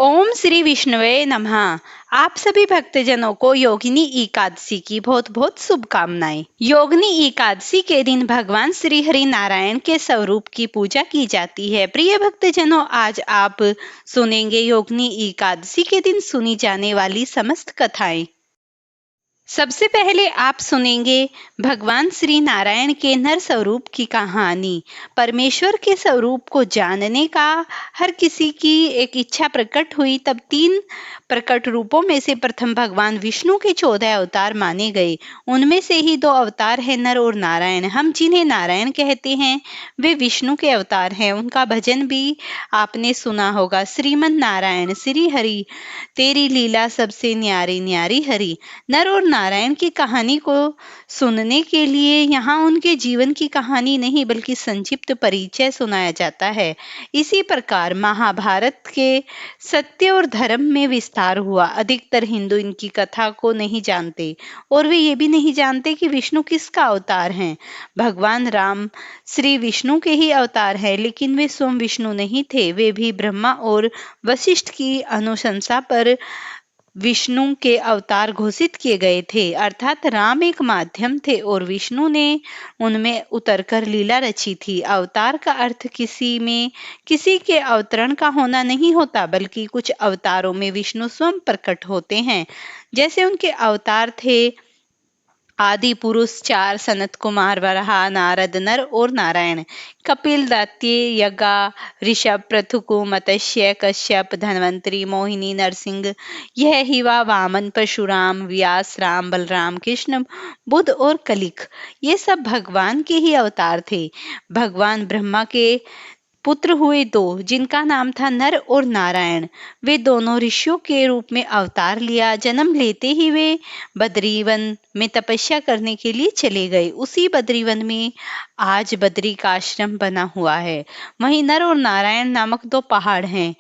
ओम श्री विष्णुवे नमः। आप सभी भक्तजनों को योगिनी एकादशी की बहुत बहुत शुभकामनाएं। योगिनी एकादशी के दिन भगवान श्री हरि नारायण के स्वरूप की पूजा की जाती है। प्रिय भक्तजनों, आज आप सुनेंगे योगिनी एकादशी के दिन सुनी जाने वाली समस्त कथाएं। सबसे पहले आप सुनेंगे भगवान श्री नारायण के नर स्वरूप की कहानी। परमेश्वर के स्वरूप को जानने का हर किसी की एक इच्छा प्रकट हुई। तब 3 प्रकट रूपों में से प्रथम भगवान विष्णु के 14 अवतार माने गए। उनमें से ही 2 अवतार है नर और नारायण। हम जिन्हें नारायण कहते हैं वे विष्णु के अवतार हैं। उनका भजन भी आपने सुना होगा। श्रीमन नारायण श्री हरि, तेरी लीला सबसे न्यारी न्यारी हरि। नर और नारायण की कहानी को सुनने के लिए यहाँ उनके जीवन की कहानी नहीं बल्कि संक्षिप्त परिचय सुनाया जाता है। इसी प्रकार महाभारत के सत्य और धर्म में विस्तार हुआ। अधिकतर हिंदू इनकी कथा को नहीं जानते और वे ये भी नहीं जानते कि विष्णु किसका अवतार है। भगवान राम श्री विष्णु के ही अवतार है, लेकिन वे स्वयं विष्णु नहीं थे। वे भी ब्रह्मा और वशिष्ठ की अनुशंसा पर विष्णु के अवतार घोषित किए गए थे। अर्थात राम एक माध्यम थे और विष्णु ने उनमें उतरकर लीला रची थी। अवतार का अर्थ किसी में किसी के अवतरण का होना नहीं होता, बल्कि कुछ अवतारों में विष्णु स्वयं प्रकट होते हैं। जैसे उनके अवतार थे आदि पुरुष 4, सनत कुमार, वराह, नारद, नर और नारायण। कपिल, दैत्य, यज्ञ, ऋषभ, पृथुकु, मत्स्य, कश्यप, धन्वंतरी, मोहिनी, नरसिंह, यह हिवा, वामन, परशुराम, व्यास, राम, बलराम, कृष्ण, बुद्ध और कलिक, ये सब भगवान के ही अवतार थे। भगवान ब्रह्मा के पुत्र हुए 2, जिनका नाम था नर और नारायण। वे दोनों ऋषियों के रूप में अवतार लिया। जन्म लेते ही वे बद्रीवन में तपस्या करने के लिए चले गए। उसी बद्रीवन में आज बद्री का आश्रम बना हुआ है। वहीं नर और नारायण नामक 2 पहाड़ हैं।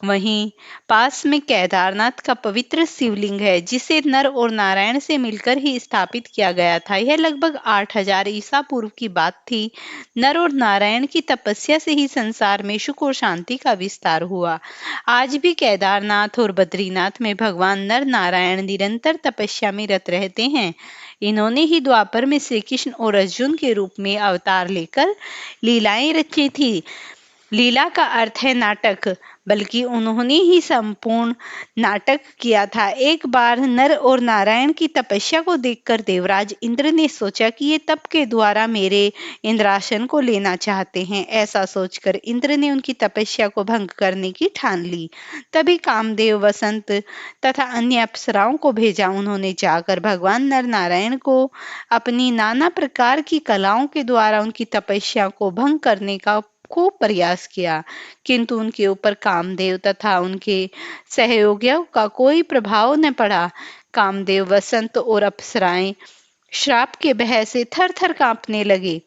वहीं पास में केदारनाथ का पवित्र शिवलिंग है, जिसे नर और नारायण से मिलकर ही स्थापित किया गया था। यह लगभग 8000 ईसा पूर्व की बात थी। नर और नारायण की तपस्या से ही संसार में सुख और शांति का विस्तार हुआ। आज भी केदारनाथ और बद्रीनाथ में भगवान नर नारायण निरंतर तपस्या में रत रहते हैं। इन्होंने ही द्वापर में श्री कृष्ण और अर्जुन के रूप में अवतार लेकर लीलाएं रची थी। लीला का अर्थ है नाटक, बल्कि उन्होंने ही संपूर्ण नाटक किया था। एक बार नर और नारायण की तपस्या को देखकर देवराज इंद्र ने सोचा कि ये तप के द्वारा मेरे इंद्रासन को लेना चाहते हैं। ऐसा सोचकर इंद्र ने उनकी तपस्या को भंग करने की ठान ली। तभी कामदेव, वसंत तथा अन्य अप्सराओं को भेजा। उन्होंने जाकर भगवान नर नारायण को अपनी नाना प्रकार की कलाओं के द्वारा उनकी तपस्या को भंग करने का खूब प्रयास किया, किंतु उनके ऊपर कामदेव तथा उनके सहयोगियों का कोई प्रभाव न पड़ा। कामदेव, वसंत और अप्सराएं श्राप के भय से थर थर कांपने लगे।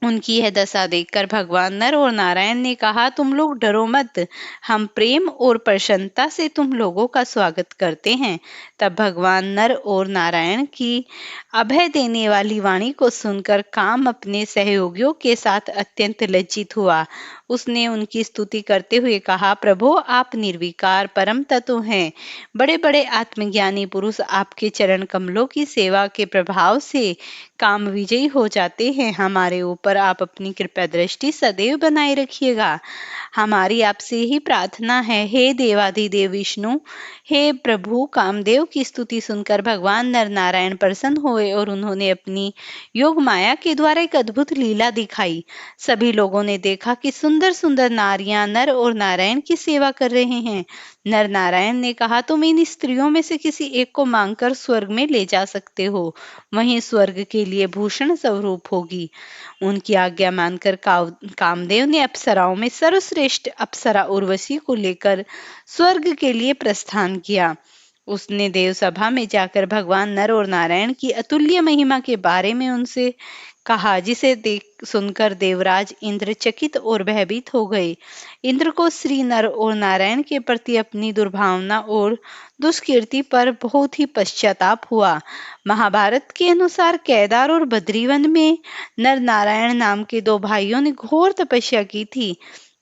उनकी यह दशा देखकर भगवान नर और नारायण ने कहा, तुम लोग डरो मत, हम प्रेम और प्रसन्नता से तुम लोगों का स्वागत करते हैं। तब भगवान नर और नारायण की अभय देने वाली वाणी को सुनकर काम अपने सहयोगियों के साथ अत्यंत लज्जित हुआ। उसने उनकी स्तुति करते हुए कहा, प्रभु आप निर्विकार परम तत्व हैं। बड़े बड़े आत्मज्ञानी पुरुष आपके चरण कमलों की सेवा के प्रभाव से काम विजयी हो जाते हैं। हमारे ऊपर आप अपनी कृपा दृष्टि सदैव बनाए रखिएगा। हमारी आपसे ही प्रार्थना है, हे देवाधिदेव विष्णु। हे प्रभु। कामदेव की स्तुति सुनकर भगवान नर नारायण प्रसन्न हुए और उन्होंने अपनी योग माया के द्वारा एक अद्भुत लीला दिखाई। सभी लोगों ने देखा कि सुंदर सुंदर नारियां नर और नारायण की सेवा कर रहे हैं। नर नारायण ने कहा, तुम इन स्त्रियों में से किसी एक को मांगकर स्वर्ग में ले जा सकते हो, वहीं स्वर्ग के लिए भूषण स्वरूप होगी। उनकी आज्ञा मानकर कामदेव ने अप्सराओं में सर्वश्रेष्ठ अप्सरा उर्वशी को लेकर स्वर्ग के लिए प्रस्थान किया। उसने देव सभा में जाकर भगवान नर और नारायण की अतुल्य महिमा के बारे में उनसे कहा, जिसे देख सुनकर देवराज इंद्र चकित और भयभीत हो गए। इंद्र को श्री नर और नारायण के प्रति अपनी दुर्भावना और दुष्कीर्ति पर बहुत ही पश्चाताप हुआ। महाभारत के अनुसार केदार और बद्रीवन में नर नारायण नाम के 2 भाइयों ने घोर तपस्या की थी।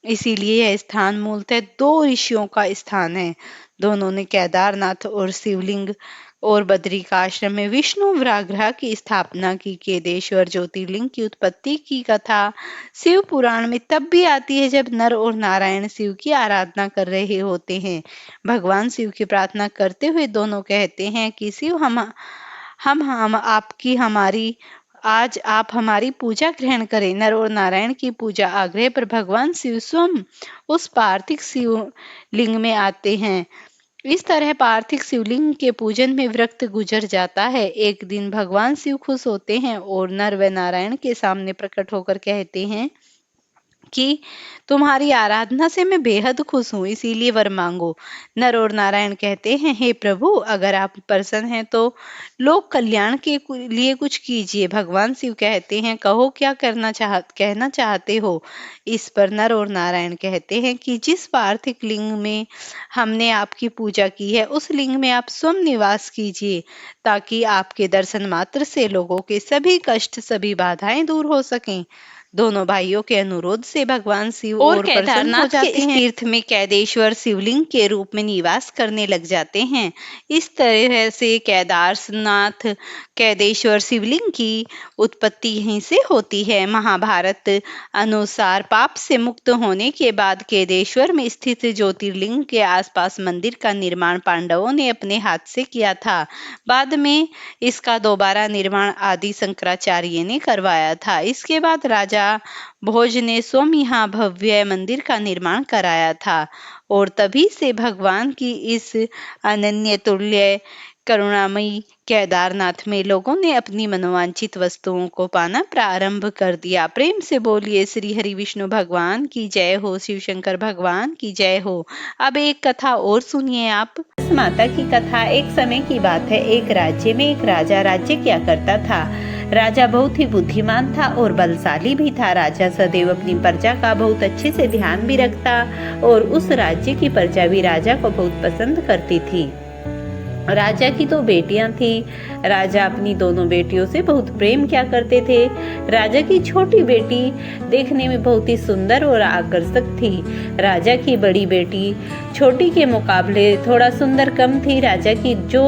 इसीलिए यह स्थान मूलतः दो ऋषियों का स्थान है। दोनों ने केदारनाथ और शिवलिंग और बद्रिकाश्रम में विष्णु व्याघ्र की स्थापना की। केदेश्वर ज्योतिर्लिंग की उत्पत्ति की कथा शिव पुराण में तब भी आती है जब नर और नारायण शिव की आराधना कर रहे होते हैं। भगवान शिव की प्रार्थना करते हुए दोनों कहते हैं कि शिव हम आपकी हमारी आज आप हमारी पूजा ग्रहण करें। नर और नारायण की पूजा आग्रह पर भगवान शिव स्वयं उस पार्थिव शिवलिंग में आते हैं। इस तरह पार्थिव शिवलिंग के पूजन में व्रत गुजर जाता है। एक दिन भगवान शिव खुश होते हैं और नर व नारायण के सामने प्रकट होकर कहते हैं कि तुम्हारी आराधना से मैं बेहद खुश हूँ, इसीलिए वर मांगो। नर और नारायण कहते हैं, हे प्रभु, अगर आप प्रसन्न हैं तो लोक कल्याण के लिए कुछ कीजिए। भगवान शिव कहते हैं, कहो क्या कहना चाहते हो। इस पर नर और नारायण कहते हैं कि जिस पार्थिव लिंग में हमने आपकी पूजा की है उस लिंग में आप स्वयं निवास कीजिए, ताकि आपके दर्शन मात्र से लोगों के सभी कष्ट सभी बाधाएं दूर हो सकें। दोनों भाइयों के अनुरोध से भगवान शिव और केदारनाथ के इस तीर्थ में कैदेश्वर शिवलिंग के रूप में निवास करने लग जाते हैं। इस तरह से केदारनाथ कैदेश्वर शिवलिंग की उत्पत्ति यहीं से होती है। महाभारत अनुसार पाप से मुक्त होने के बाद केदेश्वर में स्थित ज्योतिर्लिंग के आसपास मंदिर का निर्माण पांडवों ने अपने हाथ से किया था। बाद में इसका दोबारा निर्माण आदि शंकराचार्य ने करवाया था। इसके बाद राजा भोज ने स्वयं यहाँ भव्य मंदिर का निर्माण कराया था और तभी से भगवान की इस अनन्य तुल्य करुणामयी केदारनाथ में लोगों ने अपनी मनोवांछित वस्तुओं को पाना प्रारंभ कर दिया। प्रेम से बोलिए श्री हरि विष्णु भगवान की जय हो, शिव शंकर भगवान की जय हो। अब एक कथा और सुनिए आप। माता की कथा। एक समय की बात है, एक राज्य में एक राजा राज्य किया करता था। राजा बहुत ही बुद्धिमान था और बलशाली भी था। राजा सदैव अपनी प्रजा का बहुत अच्छे से ध्यान भी रखता और उस राज्य की प्रजा भी राजा को बहुत पसंद करती थी। राजा की 2 बेटियां थी। राजा अपनी दोनों बेटियों से बहुत प्रेम किया करते थे। राजा की छोटी बेटी देखने में बहुत ही सुंदर और आकर्षक थी। राजा की बड़ी बेटी छोटी के मुकाबले थोड़ा सुंदर कम थी। राजा की जो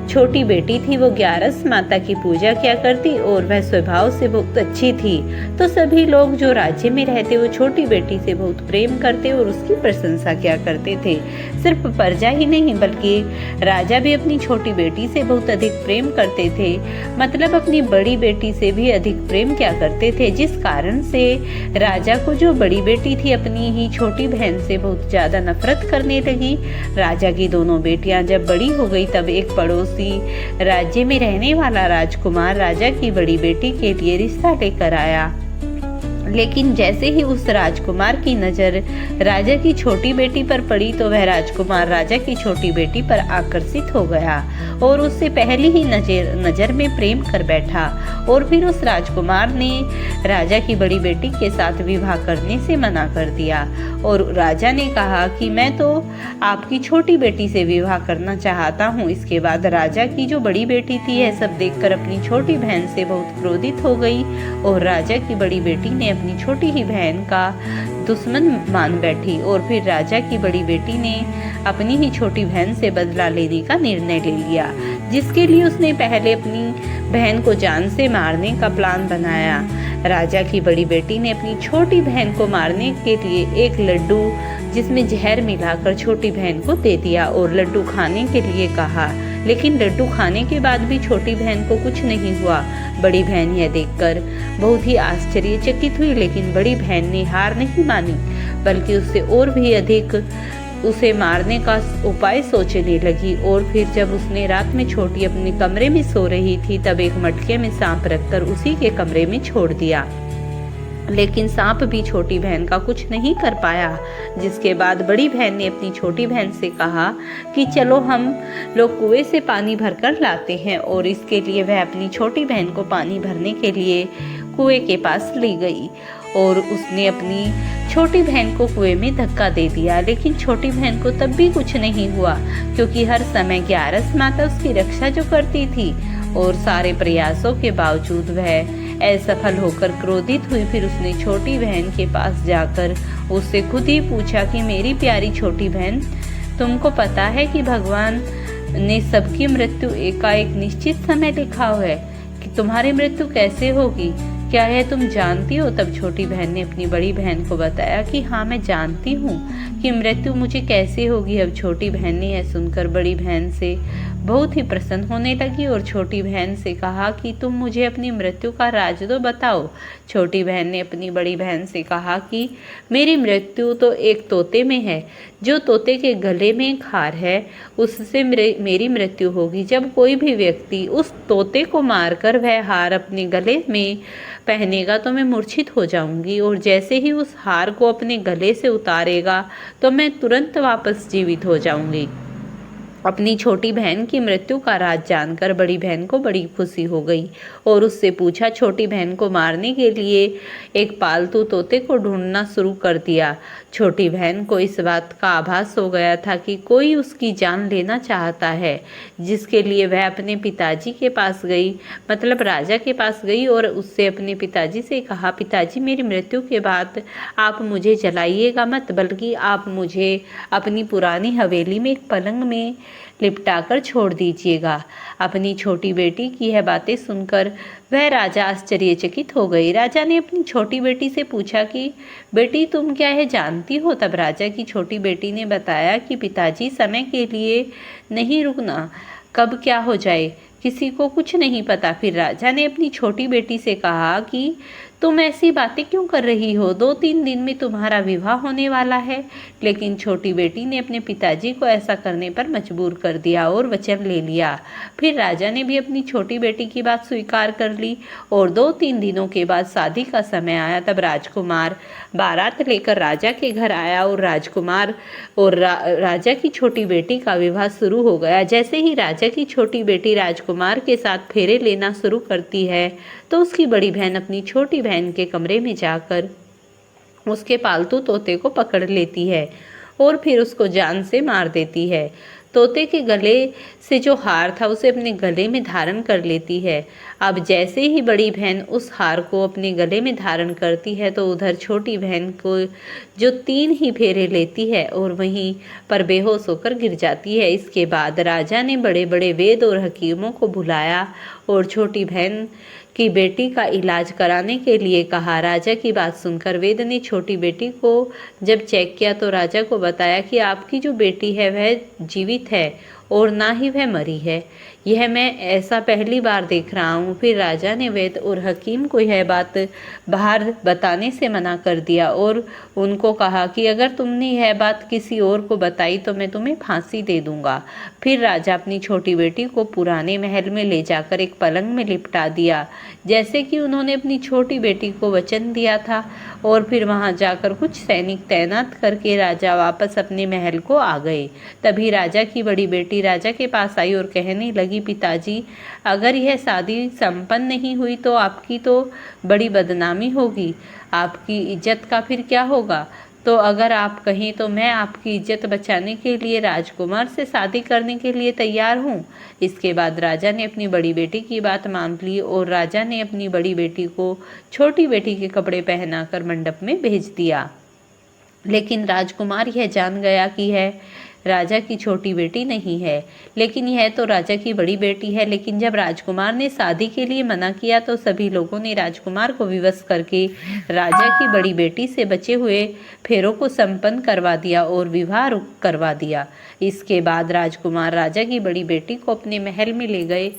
छोटी बेटी थी वो 11 माता की पूजा किया करती और वह स्वभाव से बहुत अच्छी थी। तो सभी लोग जो राज्य में रहते वो छोटी बेटी से बहुत प्रेम करते और उसकी प्रशंसा किया करते थे। सिर्फ प्रजा ही नहीं बल्कि राजा भी अपनी छोटी बेटी से बहुत अधिक प्रेम करते थे, मतलब अपनी बड़ी बेटी से भी अधिक प्रेम किया करते थे। जिस कारण से राजा को जो बड़ी बेटी थी अपनी ही छोटी बहन से बहुत ज्यादा नफरत करने लगी। राजा की दोनों बेटियां जब बड़ी हो गई तब एक पड़ोसी राज्य में रहने वाला राजकुमार राजा की बड़ी बेटी के लिए रिश्ता लेकर आया। लेकिन जैसे ही उस राजकुमार की नजर राजा की छोटी बेटी पर पड़ी तो वह राजकुमार राजा की छोटी बेटी पर आकर्षित हो गया और उससे पहले ही नजर में प्रेम कर बैठा। और फिर उस राजकुमार ने राजा की बड़ी बेटी के साथ विवाह करने से मना कर दिया और राजा ने कहा कि मैं तो आपकी छोटी बेटी से विवाह करना चाहता हूँ। इसके बाद राजा की जो बड़ी बेटी थी यह सब देखकर अपनी छोटी बहन से बहुत क्रोधित हो गई और राजा की बड़ी बेटी ने अपनी छोटी ही बहन का दुश्मन मान बैठी। और फिर राजा की बड़ी बेटी ने अपनी ही छोटी बहन से बदला लेने का निर्णय ले लिया, जिसके लिए उसने पहले अपनी बहन को जान से मारने का प्लान बनाया। राजा की बड़ी बेटी ने अपनी छोटी बहन को मारने के लिए एक लड्डू जिसमें जहर मिलाकर छोटी बहन को दे दिया और लड्डू खाने के लिए कहा। लेकिन लड्डू खाने के बाद भी छोटी बहन को कुछ नहीं हुआ। बड़ी बहन यह देखकर बहुत ही आश्चर्यचकित हुई, लेकिन बड़ी बहन ने हार नहीं मानी बल्कि उससे और भी अधिक उसे मारने का उपाय सोचने लगी। और फिर जब उसने रात में छोटी अपने कमरे में सो रही थी तब एक मटके में सांप रखकर उसी के कमरे में छोड़ दिया। लेकिन सांप भी छोटी बहन का कुछ नहीं कर पाया। जिसके बाद बड़ी बहन ने अपनी छोटी बहन से कहा कि चलो हम लोग कुएं से पानी भरकर लाते हैं। और इसके लिए वह अपनी छोटी बहन को पानी भरने के लिए कुएं के पास ले गई और उसने अपनी छोटी बहन को कुएं में धक्का दे दिया। लेकिन छोटी बहन को तब भी कुछ नहीं हुआ, क्योंकि हर समय 11 माता उसकी रक्षा जो करती थी और सारे प्रयासों के बावजूद वह असफल होकर क्रोधित हुई। फिर उसने छोटी बहन के पास जाकर उससे खुद ही पूछा कि मेरी प्यारी छोटी बहन, तुमको पता है कि भगवान ने सबकी मृत्यु एकाएक निश्चित समय लिखा है कि तुम्हारी मृत्यु कैसे होगी, क्या यह तुम जानती हो? तब छोटी बहन ने अपनी बड़ी बहन को बताया कि हाँ, मैं जानती हूँ कि मृत्यु मुझे कैसे होगी। अब छोटी बहन ने यह सुनकर बड़ी बहन से बहुत ही प्रसन्न होने लगी और छोटी बहन से कहा कि तुम मुझे अपनी मृत्यु का राज तो बताओ। छोटी बहन ने अपनी बड़ी बहन से कहा कि मेरी मृत्यु तो एक तोते में है। जो तोते के गले में एक हार है, उससे मेरी मृत्यु होगी। जब कोई भी व्यक्ति उस तोते को मारकर वह हार अपने गले में पहनेगा तो मैं मूर्छित हो जाऊंगी, और जैसे ही उस हार को अपने गले से उतारेगा तो मैं तुरंत वापस जीवित हो जाऊंगी। अपनी छोटी बहन की मृत्यु का राज जानकर बड़ी बहन को बड़ी खुशी हो गई और उससे पूछा, छोटी बहन को मारने के लिए एक पालतू तोते को ढूंढना शुरू कर दिया। छोटी बहन को इस बात का आभास हो गया था कि कोई उसकी जान लेना चाहता है, जिसके लिए वह अपने पिताजी के पास गई, मतलब राजा के पास गई और उससे अपने पिताजी से कहा, पिताजी, मेरी मृत्यु के बाद आप मुझे जलाइएगा मत, बल्कि आप मुझे अपनी पुरानी हवेली में एक पलंग में लिपटाकर छोड़ दीजिएगा। अपनी छोटी बेटी की यह बातें सुनकर वह राजा आश्चर्यचकित हो गई। राजा ने अपनी छोटी बेटी से पूछा कि बेटी, तुम क्या यह जानती हो? तब राजा की छोटी बेटी ने बताया कि पिताजी, समय के लिए नहीं रुकना, कब क्या हो जाए किसी को कुछ नहीं पता। फिर राजा ने अपनी छोटी बेटी से कहा कि तुम ऐसी बातें क्यों कर रही हो? 2-3 दिन में तुम्हारा विवाह होने वाला है। लेकिन छोटी बेटी ने अपने पिताजी को ऐसा करने पर मजबूर कर दिया और वचन ले लिया। फिर राजा ने भी अपनी छोटी बेटी की बात स्वीकार कर ली और 2-3 दिनों के बाद शादी का समय आया। तब राजकुमार बारात लेकर राजा के घर आया और राजकुमार और राजा की छोटी बेटी का विवाह शुरू हो गया। जैसे ही राजा की छोटी बेटी राजकुमार के साथ फेरे लेना शुरू करती है तो उसकी बड़ी बहन अपनी छोटी बहन के कमरे में जाकर उसके पालतू तोते को पकड़ लेती है और फिर उसको जान से मार देती है। तोते के गले से जो हार था उसे अपने गले में धारण कर लेती है। अब जैसे ही बड़ी बहन उस हार को अपने गले में धारण करती है तो उधर छोटी बहन को जो 3 ही फेरे लेती है और वहीं पर बेहोश होकर गिर जाती है। इसके बाद राजा ने बड़े बड़े वेद और हकीमों को बुलाया और छोटी बहन की बेटी का इलाज कराने के लिए कहा। राजा की बात सुनकर वेद ने छोटी बेटी को जब चेक किया तो राजा को बताया कि आपकी जो बेटी है वह जीवित है और ना ही वह मरी है। यह मैं ऐसा पहली बार देख रहा हूँ। फिर राजा ने वैद्य और हकीम को यह बात बाहर बताने से मना कर दिया और उनको कहा कि अगर तुमने यह बात किसी और को बताई तो मैं तुम्हें फांसी दे दूंगा। फिर राजा अपनी छोटी बेटी को पुराने महल में ले जाकर एक पलंग में लिपटा दिया, जैसे कि उन्होंने अपनी छोटी बेटी को वचन दिया था, और फिर वहां जाकर कुछ सैनिक तैनात करके राजा वापस अपने महल को आ गए। तभी राजा की बड़ी बेटी राजा के पास आई और कहने लगी, पिताजी, अगर यह शादी संपन्न नहीं हुई तो आपकी तो बड़ी बदनामी होगी, आपकी इज्जत का फिर क्या होगा? तो अगर आप कहें तो मैं आपकी इज्जत बचाने के लिए राजकुमार से शादी करने के लिए तैयार हूँ। इसके बाद राजा ने अपनी बड़ी बेटी की बात मान ली और राजा ने अपनी बड़ी बेटी को छोटी बेटी के कपड़े पहनाकर मंडप में भेज दिया। लेकिन राजकुमार यह जान गया कि यह राजा की छोटी बेटी नहीं है, लेकिन यह तो राजा की बड़ी बेटी है। लेकिन जब राजकुमार ने शादी के लिए मना किया तो सभी लोगों ने राजकुमार को विवश करके राजा की बड़ी बेटी से बचे हुए फेरों को संपन्न करवा दिया और विवाह करवा दिया। इसके बाद राजकुमार राजा की बड़ी बेटी को अपने महल में ले गए।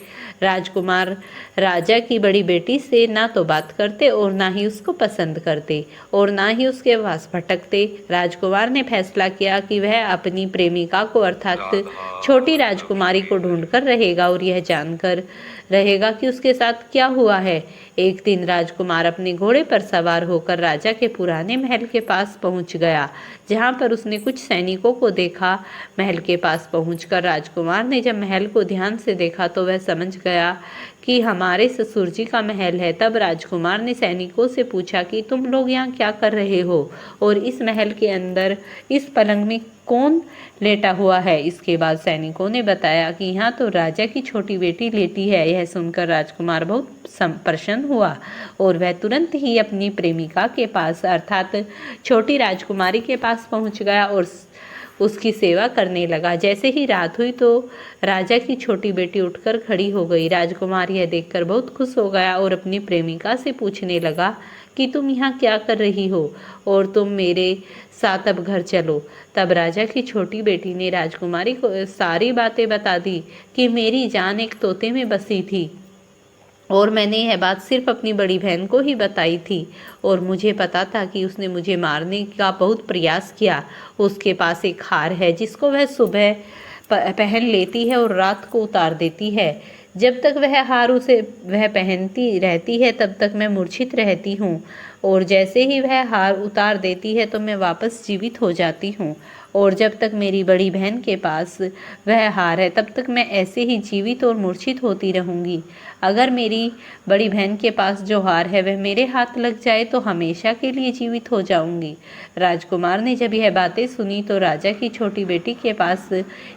राजकुमार राजा की बड़ी बेटी से ना तो बात करते और ना ही उसको पसंद करते और ना ही उसके पास भटकते। राजकुमार ने फैसला किया कि वह अपनी प्रेमिका को अर्थात छोटी राजकुमारी को ढूंढकर रहेगा और यह जानकर रहेगा कि उसके साथ क्या हुआ है। एक दिन राजकुमार अपने घोड़े पर सवार होकर राजा के पुराने महल के पास पहुंच गया, जहां पर उसने कुछ सैनिकों को देखा। महल के पास पहुंचकर राजकुमार ने जब महल को ध्यान से देखा तो वह समझ गया कि हमारे ससुर जी का महल है। तब राजकुमार ने सैनिकों से पूछा कि तुम लोग यहाँ क्या कर रहे हो और इस महल के अंदर इस पलंग में कौन लेटा हुआ है। इसके बाद सैनिकों ने बताया कि यहाँ तो राजा की छोटी बेटी लेटी है। यह सुनकर राजकुमार बहुत प्रसन्न हुआ और वह तुरंत ही अपनी प्रेमिका के पास अर्थात छोटी राजकुमारी के पास पहुँच गया और उसकी सेवा करने लगा। जैसे ही रात हुई तो राजा की छोटी बेटी उठकर खड़ी हो गई। राजकुमार यह देखकर बहुत खुश हो गया और अपनी प्रेमिका से पूछने लगा कि तुम यहाँ क्या कर रही हो और तुम मेरे साथ अब घर चलो। तब राजा की छोटी बेटी ने राजकुमारी को सारी बातें बता दी कि मेरी जान एक तोते में बसी थी और मैंने यह बात सिर्फ अपनी बड़ी बहन को ही बताई थी और मुझे पता था कि उसने मुझे मारने का बहुत प्रयास किया। उसके पास एक हार है जिसको वह सुबह पहन लेती है और रात को उतार देती है। जब तक वह पहनती रहती है तब तक मैं मूर्छित रहती हूँ और जैसे ही वह हार उतार देती है तो मैं वापस जीवित हो जाती हूँ और जब तक मेरी बड़ी बहन के पास वह हार है तब तक मैं ऐसे ही जीवित और मूर्छित होती रहूँगी। अगर मेरी बड़ी बहन के पास जो हार है वह मेरे हाथ लग जाए तो हमेशा के लिए जीवित हो जाऊंगी। राजकुमार ने जब यह बातें सुनी तो राजा की छोटी बेटी के पास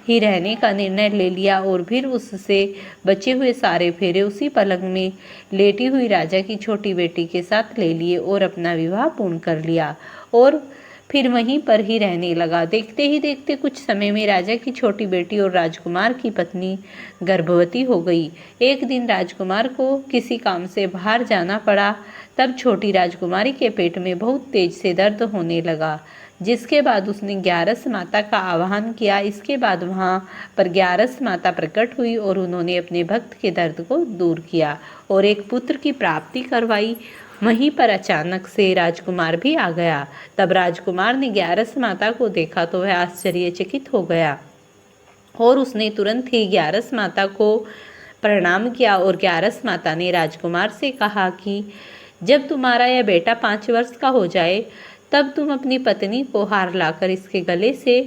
ही रहने का निर्णय ले लिया और फिर उससे बचे हुए सारे फेरे उसी पलंग में लेटी हुई राजा की छोटी बेटी के साथ ले लिए और अपना विवाह पूर्ण कर लिया और फिर वहीं पर ही रहने लगा। देखते ही देखते कुछ समय में राजा की छोटी बेटी और राजकुमार की पत्नी गर्भवती हो गई। एक दिन राजकुमार को किसी काम से बाहर जाना पड़ा। तब छोटी राजकुमारी के पेट में बहुत तेज से दर्द होने लगा, जिसके बाद उसने ग्यारस माता का आह्वान किया। इसके बाद वहां पर ग्यारस माता प्रकट हुई और उन्होंने अपने भक्त के दर्द को दूर किया और एक पुत्र की प्राप्ति करवाई। वहीं पर अचानक से राजकुमार भी आ गया। तब राजकुमार ने ग्यारस माता को देखा तो वह आश्चर्यचकित हो गया और उसने तुरंत ही ग्यारस माता को प्रणाम किया और ग्यारस माता ने राजकुमार से कहा कि जब तुम्हारा यह बेटा 5 वर्ष का हो जाए तब तुम अपनी पत्नी को हार लाकर इसके गले से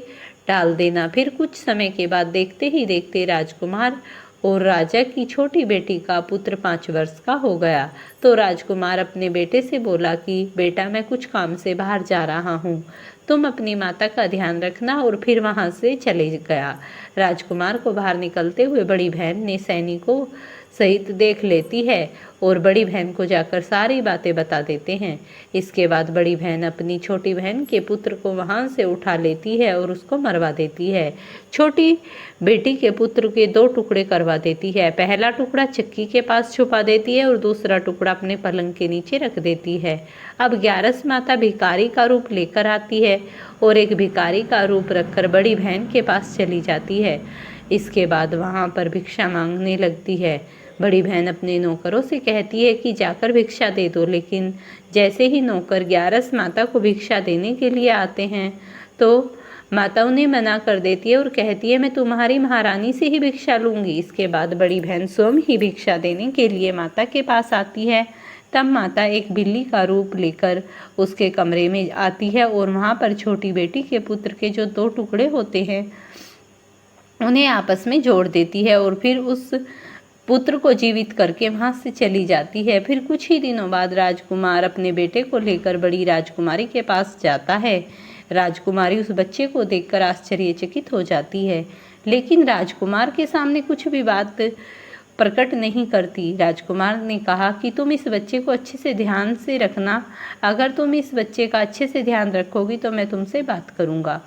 डाल देना। फिर कुछ समय के बाद देखते ही देखते राजकुमार और राजा की छोटी बेटी का पुत्र 5 वर्ष का हो गया। तो राजकुमार अपने बेटे से बोला कि बेटा मैं कुछ काम से बाहर जा रहा हूँ, तुम अपनी माता का ध्यान रखना और फिर वहाँ से चले गया। राजकुमार को बाहर निकलते हुए बड़ी बहन ने सैनिकों सहित देख लेती है और बड़ी बहन को जाकर सारी बातें बता देते हैं। इसके बाद बड़ी बहन अपनी छोटी बहन के पुत्र को वहां से उठा लेती है और उसको मरवा देती है। छोटी बेटी के पुत्र के 2 टुकड़े करवा देती है। पहला टुकड़ा चक्की के पास छुपा देती है और दूसरा टुकड़ा अपने पलंग के नीचे रख देती है। अब ग्यारस माता भिखारी का रूप लेकर आती है और एक भिखारी का रूप रखकर बड़ी बहन के पास चली जाती है। इसके बाद वहां पर भिक्षा मांगने लगती है। बड़ी बहन अपने नौकरों से कहती है कि जाकर भिक्षा दे दो, लेकिन जैसे ही नौकर ग्यारस माता को भिक्षा देने के लिए आते हैं तो माता उन्हें मना कर देती है और कहती है मैं तुम्हारी महारानी से ही भिक्षा लूंगी। इसके बाद बड़ी बहन स्वयं ही भिक्षा देने के लिए माता के पास आती है। तब माता एक बिल्ली का रूप लेकर उसके कमरे में आती है और वहाँ पर छोटी बेटी के पुत्र के जो 2 टुकड़े होते हैं उन्हें आपस में जोड़ देती है और फिर उस पुत्र को जीवित करके वहां से चली जाती है। फिर कुछ ही दिनों बाद राजकुमार अपने बेटे को लेकर बड़ी राजकुमारी के पास जाता है। राजकुमारी उस बच्चे को देखकर आश्चर्यचकित हो जाती है, लेकिन राजकुमार के सामने कुछ भी बात प्रकट नहीं करती। राजकुमार ने कहा कि तुम इस बच्चे को अच्छे से ध्यान से रखना, अगर तुम इस बच्चे का अच्छे से ध्यान रखोगी तो मैं तुमसे बात करूँगा।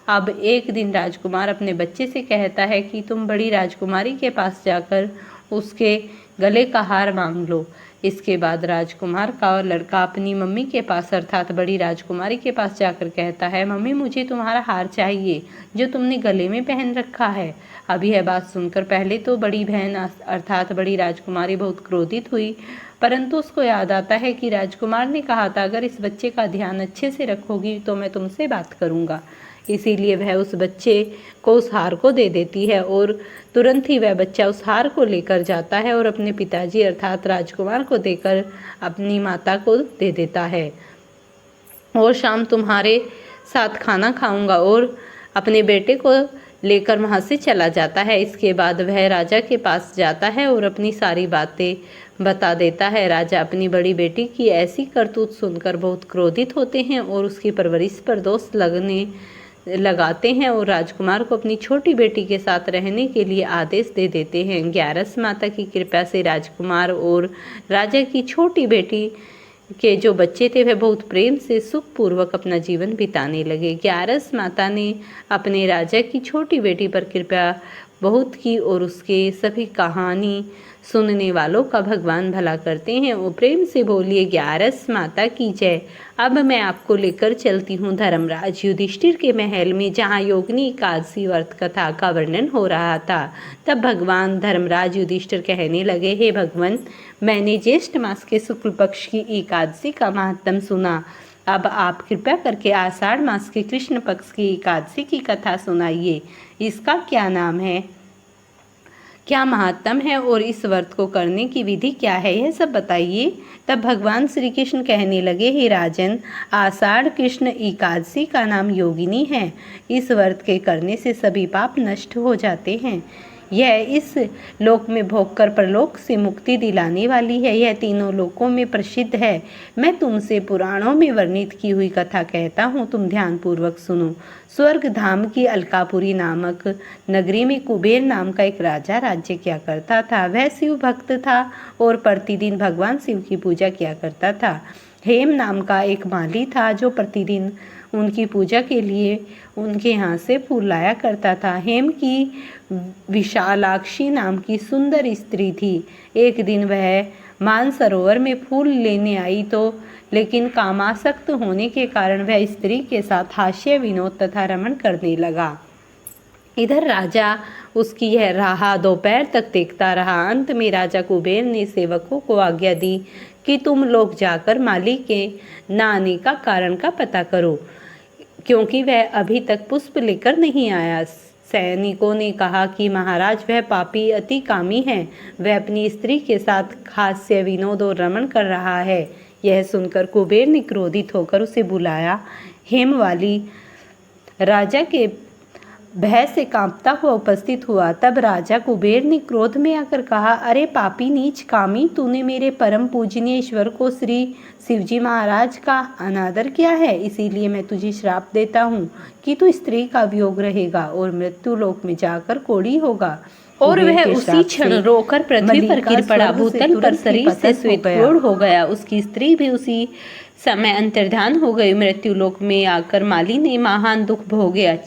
अब एक दिन राजकुमार अपने बच्चे से कहता है कि तुम बड़ी राजकुमारी के पास जाकर उसके गले का हार मांग लो। इसके बाद राजकुमार का लड़का अपनी मम्मी के पास अर्थात बड़ी राजकुमारी के पास जाकर कहता है मम्मी मुझे तुम्हारा हार चाहिए जो तुमने गले में पहन रखा है। अब यह बात सुनकर पहले तो बड़ी बहन अर्थात बड़ी राजकुमारी बहुत क्रोधित हुई, परंतु उसको याद आता है कि राजकुमार ने कहा था अगर इस बच्चे का ध्यान अच्छे से रखोगी तो मैं तुमसे बात करूँगा। इसीलिए वह उस बच्चे को उस हार को दे देती है और तुरंत ही वह बच्चा उस हार को लेकर जाता है और अपने पिताजी अर्थात राजकुमार को देकर अपनी माता को दे देता है और शाम तुम्हारे साथ खाना खाऊंगा और अपने बेटे को लेकर वहाँ से चला जाता है। इसके बाद वह राजा के पास जाता है और अपनी सारी बातें बता देता है। राजा अपनी बड़ी बेटी की ऐसी करतूत सुनकर बहुत क्रोधित होते हैं और उसकी परवरिश पर दोष लगने लगाते हैं और राजकुमार को अपनी छोटी बेटी के साथ रहने के लिए आदेश दे देते हैं। ग्यारस माता की कृपा से राजकुमार और राजा की छोटी बेटी के जो बच्चे थे वह बहुत प्रेम से सुखपूर्वक अपना जीवन बिताने लगे। ग्यारस माता ने अपने राजा की छोटी बेटी पर कृपा बहुत की और उसके सभी कहानी सुनने वालों का भगवान भला करते हैं। वो प्रेम से बोलिए, ग्यारस माता की जय। अब मैं आपको लेकर चलती हूँ धर्मराज युधिष्ठिर के महल में, जहाँ योगिनी एकादशी व्रत कथा का वर्णन हो रहा था। तब भगवान धर्मराज युधिष्ठिर कहने लगे, हे भगवान, मैंने ज्येष्ठ मास के शुक्ल पक्ष की एकादशी का महात्म सुना। अब आप कृपया करके आषाढ़ मास के कृष्ण पक्ष की एकादशी की कथा सुनाइए। इसका क्या नाम है, क्या महात्म है और इस व्रत को करने की विधि क्या है, यह सब बताइए। तब भगवान श्री कृष्ण कहने लगे, हे राजन, आषाढ़ कृष्ण एकादशी का नाम योगिनी है। इस व्रत के करने से सभी पाप नष्ट हो जाते हैं। यह इस लोक में भोगकर परलोक से मुक्ति दिलाने वाली है। यह तीनों लोकों में प्रसिद्ध है। मैं तुमसे पुराणों में वर्णित की हुई कथा कहता हूँ, तुम ध्यानपूर्वक सुनो। स्वर्ग धाम की अलकापुरी नामक नगरी में कुबेर नाम का एक राजा राज्य किया करता था। वह शिव भक्त था और प्रतिदिन भगवान शिव की पूजा किया करता था। हेम नाम का एक माली था जो प्रतिदिन उनकी पूजा के लिए उनके यहाँ से फूल लाया करता था। हेम की विशालाक्षी नाम की सुंदर स्त्री थी। एक दिन वह मानसरोवर में फूल लेने आई तो लेकिन कामासक्त होने के कारण वह स्त्री के साथ हास्य विनोद तथा रमण करने लगा। इधर राजा उसकी यह राह दोपहर तक देखता रहा। अंत में राजा कुबेर ने सेवकों को आज्ञा दी कि तुम लोग जाकर माली के न आने का कारण का पता करो, क्योंकि वह अभी तक पुष्प लेकर नहीं आया। सैनिकों ने कहा कि महाराज, वह पापी अति कामी है। वह अपनी स्त्री के साथ हास्य विनोद और रमण कर रहा है। यह सुनकर कुबेर ने क्रोधित होकर उसे बुलाया। हेमवाली राजा के भय से कांपता हुआ उपस्थित हुआ। तब राजा कुबेर ने क्रोध में आकर कहा, अरे पापी नीच कामी, तूने मेरे परम पूजनीय ईश्वर को श्री शिवजी महाराज का अनादर किया है। इसीलिए मैं तुझे श्राप देता हूँ कि तू स्त्री का वियोग रहेगा और मृत्यु लोक में जाकर कोढ़ी होगा। और वह उसी क्षण रोकर पृथ्वी पर गिर पड़ा। भूतल पर शरीर से श्वेत-कोढ़ हो गया। उसकी स्त्री भी उसी समय अंतर्धान हो गई। मृत्यु लोक में आकर माली ने महान दुख भोगे।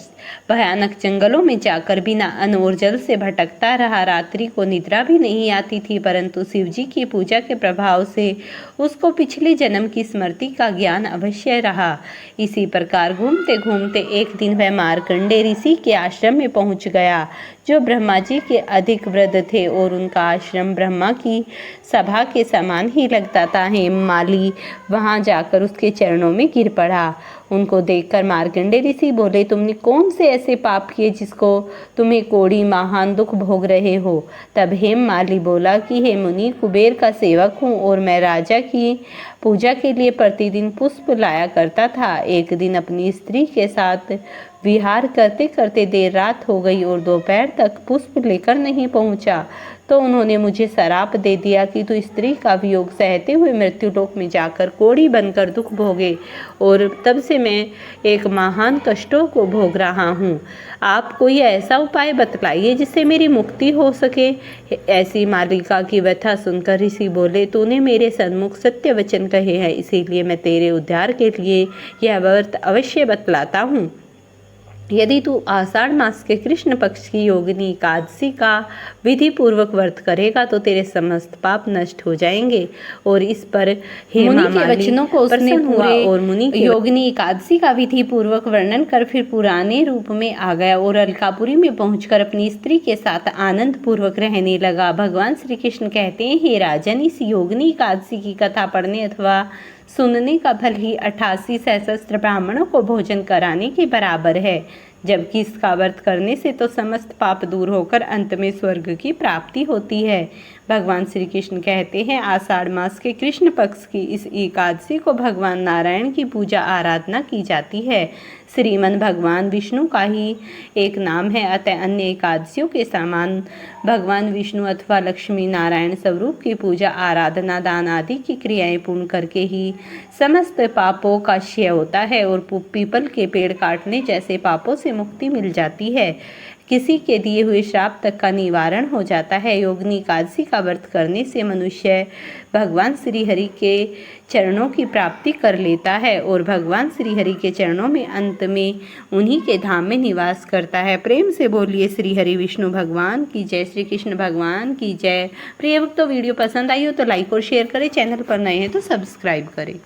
भयानक जंगलों में जाकर बिना अन्न और जल से भटकता रहा। रात्रि को निद्रा भी नहीं आती थी, परंतु शिवजी की पूजा के प्रभाव से उसको पिछले जन्म की स्मृति का ज्ञान अवश्य रहा। इसी प्रकार घूमते घूमते एक दिन वह मार्कंडे ऋषि के आश्रम में पहुंच गया, जो ब्रह्मा जी के अधिक वृद्ध थे और उनका आश्रम ब्रह्मा की सभा के समान ही लगता था। हेममाली वहां जाकर उसके चरणों में गिर पड़ा। उनको देखकर मार्कंडे ऋषि बोले, तुमने कौन से ऐसे पाप किए जिसको तुम्हें कोढ़ी महान दुख भोग रहे हो। तब हेममाली बोला कि हे मुनि, कुबेर का सेवक हूँ और मैं राजा की पूजा के लिए प्रतिदिन पुष्प लाया करता था। एक दिन अपनी स्त्री के साथ विहार करते करते देर रात हो गई और दोपहर तक पुष्प लेकर नहीं पहुंचा, तो उन्होंने मुझे श्राप दे दिया कि तू स्त्री का वियोग सहते हुए मृत्यु लोक में जाकर कोढ़ी बनकर दुख भोगे, और तब से मैं एक महान कष्टों को भोग रहा हूँ। आप कोई ऐसा उपाय बतलाइए जिससे मेरी मुक्ति हो सके। ऐसी मालिका की व्यथा सुनकर ऋषि बोले, तूने मेरे सन्मुख सत्य वचन कहे हैं, इसीलिए मैं तेरे उद्धार के लिए यह व्रत अवश्य बतलाता हूँ। यदि तू आषाढ़ मास के कृष्ण पक्ष की योगिनी एकादशी का विधि पूर्वक व्रत करेगा तो तेरे समस्त पाप नष्ट हो जाएंगे। और इस पर मुनि के वचनों को उसने पूरे और मुनि की योगिनी एकादशी का विधि पूर्वक वर्णन कर फिर पुराने रूप में आ गया और अलकापुरी में पहुंचकर अपनी स्त्री के साथ आनंद पूर्वक रहने लगा। भगवान श्री कृष्ण कहते हैं, हे राजन, इस योगिनी एकादशी की कथा पढ़ने अथवा सुनने का फल ही 88 सहस्त्र ब्राह्मणों को भोजन कराने के बराबर है। जबकि इसका व्रत करने से तो समस्त पाप दूर होकर अंत में स्वर्ग की प्राप्ति होती है। भगवान श्री कृष्ण कहते हैं, आषाढ़ मास के कृष्ण पक्ष की इस एकादशी को भगवान नारायण की पूजा आराधना की जाती है। श्रीमन भगवान विष्णु का ही एक नाम है, अतः अन्य एकादशियों के समान भगवान विष्णु अथवा लक्ष्मी नारायण स्वरूप की पूजा आराधना दान आदि की क्रियाएं पूर्ण करके ही समस्त पापों का क्षय होता है और पीपल के पेड़ काटने जैसे पापों से मुक्ति मिल जाती है। किसी के दिए हुए श्राप तक का निवारण हो जाता है। योगिनी एकादशी का व्रत करने से मनुष्य भगवान श्री हरि के चरणों की प्राप्ति कर लेता है और भगवान श्री हरि के चरणों में अंत में उन्हीं के धाम में निवास करता है। प्रेम से बोलिए श्री हरि विष्णु भगवान की जय, श्री कृष्ण भगवान की जय। प्रिय भक्तों, वीडियो पसंद आई हो तो लाइक और शेयर करें, चैनल पर नए हैं तो सब्सक्राइब करें।